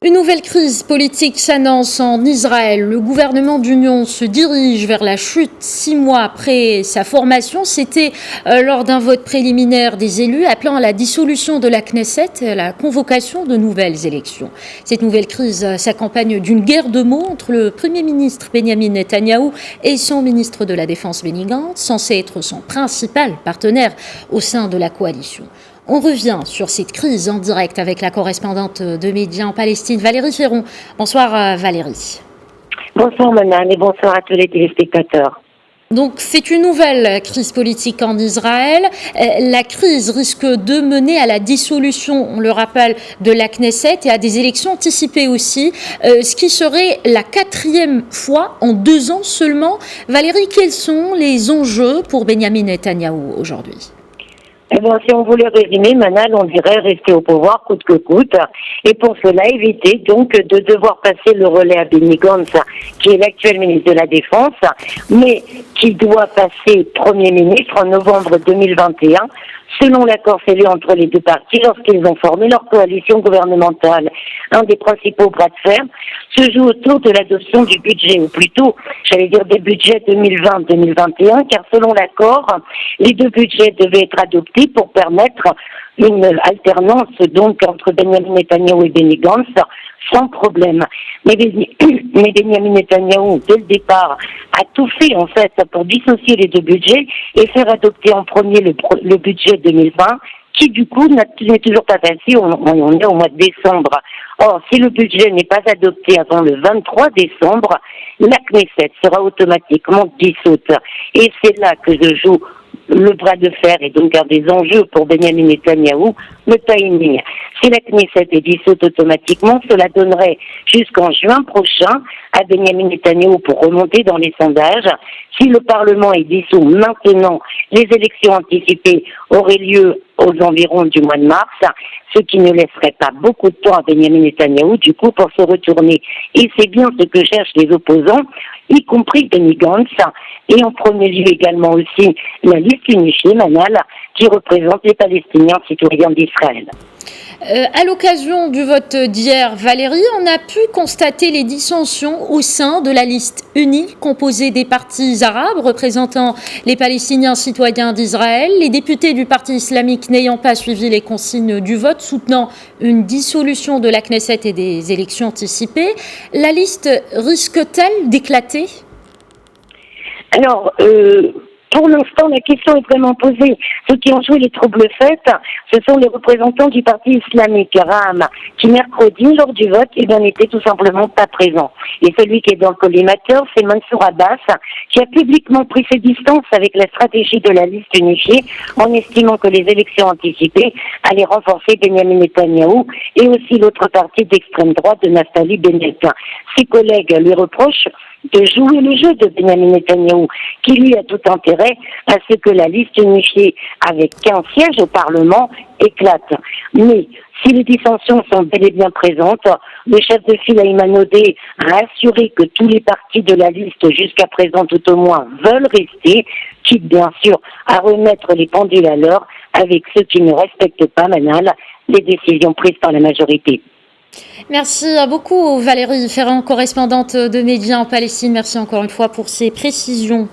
Une nouvelle crise politique s'annonce en Israël. Le gouvernement d'union se dirige vers la chute 6 mois après sa formation. C'était lors d'un vote préliminaire des élus appelant à la dissolution de la Knesset et à la convocation de nouvelles élections. Cette nouvelle crise s'accompagne d'une guerre de mots entre le Premier ministre Benjamin Netanyahou et son ministre de la Défense Benny Gantz, censé être son principal partenaire au sein de la coalition. On revient sur cette crise en direct avec la correspondante de médias en Palestine, Valérie Ferron. Bonsoir Valérie. Bonsoir Manal et bonsoir à tous les téléspectateurs. Donc c'est une nouvelle crise politique en Israël. La crise risque de mener à la dissolution, on le rappelle, de la Knesset et à des élections anticipées aussi, ce qui serait la 4e fois en 2 ans seulement. Valérie, quels sont les enjeux pour Benjamin Netanyahou aujourd'hui ? Eh bien, si on voulait résumer, Manal, on dirait rester au pouvoir coûte que coûte. Et pour cela, éviter donc de devoir passer le relais à Benny Gantz, qui est l'actuel ministre de la Défense, mais qui doit passer Premier ministre en novembre 2021, selon l'accord scellé entre les deux partis lorsqu'ils ont formé leur coalition gouvernementale. Un des principaux bras de fer se joue autour de l'adoption du budget, ou plutôt, j'allais dire des budgets 2020-2021, car selon l'accord, les deux budgets devaient être adoptés pour permettre une alternance donc entre Benjamin Netanyahou et Benny Gantz sans problème. Mais Benjamin Netanyahou, dès le départ, a tout fait en fait pour dissocier les deux budgets et faire adopter en premier le budget 2020, qui du coup n'est toujours pas passé, on est au mois de décembre. Or, si le budget n'est pas adopté avant le 23 décembre, la Knesset sera automatiquement dissoute. Et c'est là que je joue le bras de fer et donc un des enjeux pour Benjamin Netanyahou, le timing. Si la Knesset est dissoute automatiquement, cela donnerait jusqu'en juin prochain à Benjamin Netanyahou pour remonter dans les sondages. Si le Parlement est dissous maintenant, les élections anticipées auraient lieu aux environs du mois de mars, ce qui ne laisserait pas beaucoup de temps à Benjamin Netanyahou, du coup, pour se retourner. Et c'est bien ce que cherchent les opposants, y compris Benny Gantz, et en premier lieu également aussi la liste unifiée, Manal, qui représente les Palestiniens citoyens d'Israël. À l'occasion du vote d'hier, Valérie, on a pu constater les dissensions au sein de la liste unie composée des partis arabes représentant les Palestiniens citoyens d'Israël, les députés du parti islamique n'ayant pas suivi les consignes du vote, soutenant une dissolution de la Knesset et des élections anticipées. La liste risque-t-elle d'éclater ? Alors, pour l'instant, la question est vraiment posée. Ceux qui ont joué les troubles faits, ce sont les représentants du parti islamique, Ra'am, qui mercredi, lors du vote, n'étaient tout simplement pas présents. Et celui qui est dans le collimateur, c'est Mansour Abbas, qui a publiquement pris ses distances avec la stratégie de la liste unifiée, en estimant que les élections anticipées allaient renforcer Benjamin Netanyahou et aussi l'autre parti d'extrême droite de Naftali Bennett. Ses collègues lui reprochent de jouer le jeu de Benjamin Netanyahou, qui lui a tout intérêt à ce que la liste unifiée avec 15 sièges au Parlement éclate. Mais si les dissensions sont bel et bien présentes, le chef de file Ayman Odeh a assuré que tous les partis de la liste jusqu'à présent tout au moins veulent rester, quitte bien sûr à remettre les pendules à l'heure avec ceux qui ne respectent pas, Manal, les décisions prises par la majorité. Merci beaucoup Valérie Ferrand, correspondante de médias en Palestine. Merci encore une fois pour ces précisions.